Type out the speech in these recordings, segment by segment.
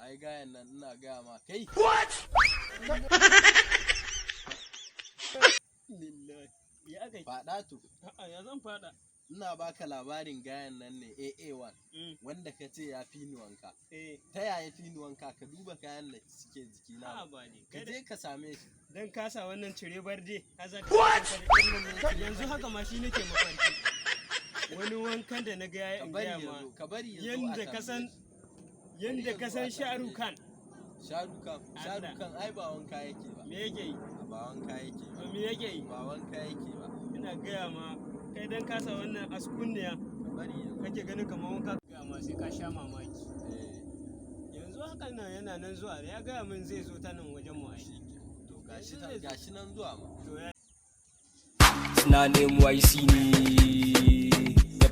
ai gayan nan ina gaya ma kai. Ya kai. Faɗa to. A'a ya zan faɗa. Ina baka labarin gayan nan ne AA1 wanda ka ce ya fi ni wanka. Ta yaya fi ni wanka ka duba kayan da suke jikina. Ka je ka same shi. Dan kasa wannan cire barde. Yanzu haka ma shi nake mafarki. Wani wankan da na ga yayi in gaya ma. Ka bari yanda ka san Shahrukh Khan. Shahrukh Khan ai ba wanka yake ba. Me yake yi? Ba wanka yake ba. Me yake yi? Ba wanka yake ba. Ina gaya ma kai dan kasa wannan askunniya kake ganin kamar wanka gaya ma sai ka sha mamaki. Yanzu hakan nan yana nan zuwa ya gaya min zai zo ta nan wajen mu ai. To gashi nan zuwa ma. Na name YC ne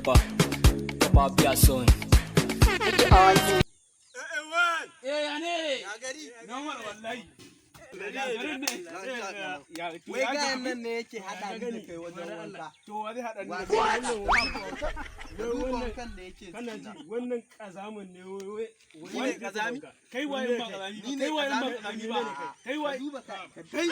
Papa biya son. Ya ne? Ya gari. Nomar wallahi. Wai gayan nan ne yake haɗa ni da kai wajen wanka. To wani haɗa ni da kai wannan wankan da yake kana ji wannan kazamin ne wai kazami? Kai waye ba kazami ba kai waye ba kazami ba kai waye duba ka kai